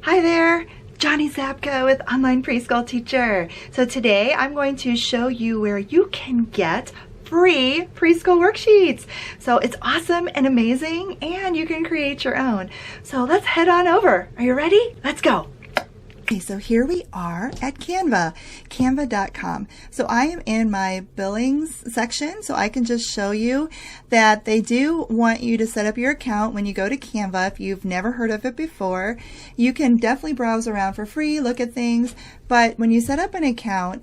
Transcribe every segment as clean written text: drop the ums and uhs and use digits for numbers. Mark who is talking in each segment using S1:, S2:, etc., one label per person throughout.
S1: Hi there, Johnni Zabka with Online Preschool Teacher. So today I'm going to show you where you can get free preschool worksheets. So it's awesome and amazing, and you can create your own. So let's head on over. Are you ready? Let's go. Okay, so here we are at Canva, canva.com. So I am in my billings section, so I can just show you that they do want you to set up your account when you go to Canva. If you've never heard of it before, you can definitely browse around for free, look at things, but when you set up an account,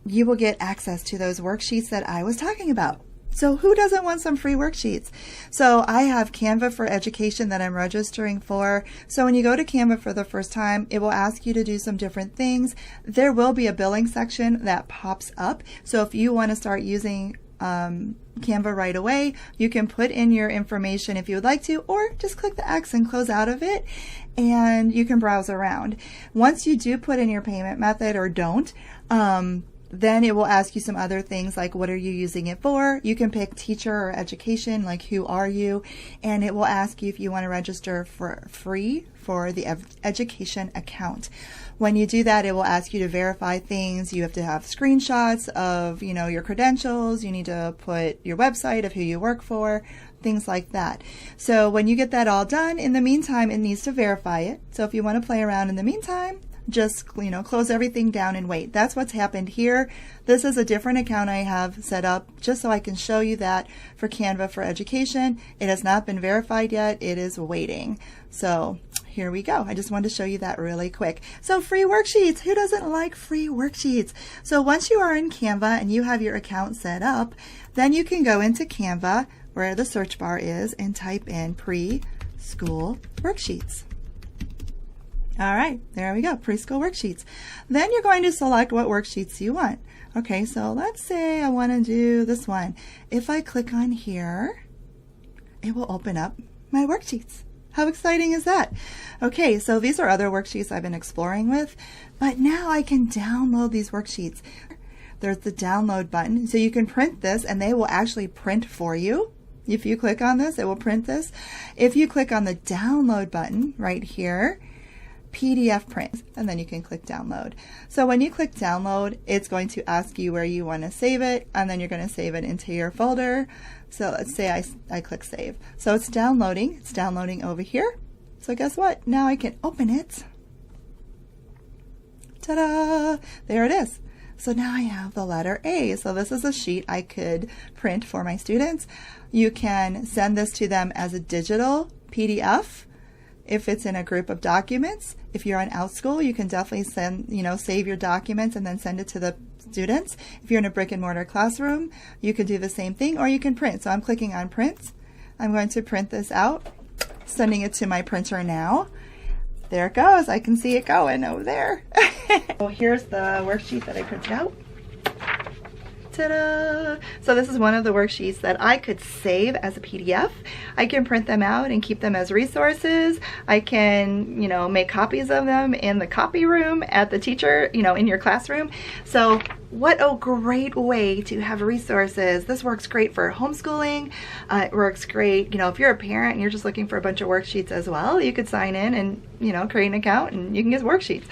S1: you will get access to those worksheets that I was talking about. So who doesn't want some free worksheets? So I have Canva for Education that I'm registering for. So when you go to Canva for the first time, it will ask you to do some different things. There will be a billing section that pops up. So if you want to start using Canva right away, you can put in your information if you would like to, or just click the X and close out of it, and you can browse around. Once you do put in your payment method, or don't, then it will ask you some other things like what are you using it for. You can pick teacher or education, like who are you, and it will ask you if you want to register for free for the education account. When you do that, it will ask you to verify things. You have to have screenshots of, your credentials. You need to put your website of who you work for, things like that. So when you get that all done, in the meantime, it needs to verify it. So if you want to play around in the meantime, just close everything down and wait. That's what's happened here. This is a different account I have set up just so I can show you that for Canva for Education. It has not been verified yet. It is waiting. So here we go. I just wanted to show you that really quick. So free worksheets. Who doesn't like free worksheets? So once you are in Canva and you have your account set up, then you can go into Canva where the search bar is and type in preschool worksheets. All right, there we go, preschool worksheets. Then you're going to select what worksheets you want. Okay, so let's say I want to do this one. If I click on here, it will open up my worksheets. How exciting is that? Okay, so these are other worksheets I've been exploring with, but now I can download these worksheets. There's the download button, so you can print this and they will actually print for you. If you click on this, it will print this. If you click on the download button right here, PDF print, and then you can click download. So when you click download, it's going to ask you where you want to save it, and then you're going to save it into your folder. So let's say I click save. So it's downloading over here. So guess what? Now I can open it. Ta-da! There it is. So now I have the letter A. So this is a sheet I could print for my students. You can send this to them as a digital PDF. If it's in a group of documents, if you're on Outschool, you can definitely send, save your documents and then send it to the students. If you're in a brick and mortar classroom, you can do the same thing, or you can print. So I'm clicking on print. I'm going to print this out, sending it to my printer now. There it goes. I can see it going over there. So here's the worksheet that I printed out. Ta-da! So this is one of the worksheets that I could save as a PDF. I can print them out and keep them as resources. I can, make copies of them in the copy room at the teacher, in your classroom. So what a great way to have resources. This works great for homeschooling. It works great, if you're a parent and you're just looking for a bunch of worksheets as well, you could sign in and, create an account and you can get worksheets.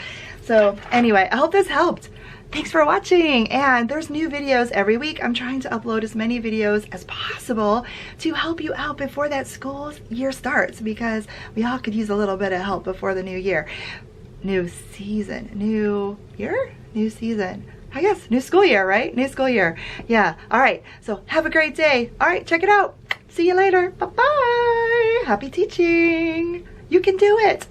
S1: So anyway, I hope this helped. Thanks for watching, and there's new videos every week. I'm trying to upload as many videos as possible to help you out before that school year starts, because we all could use a little bit of help before the new year. New season, new year? New season. I guess new school year, right? New school year. Yeah, all right, so have a great day. All right, check it out. See you later. Bye-bye. Happy teaching. You can do it.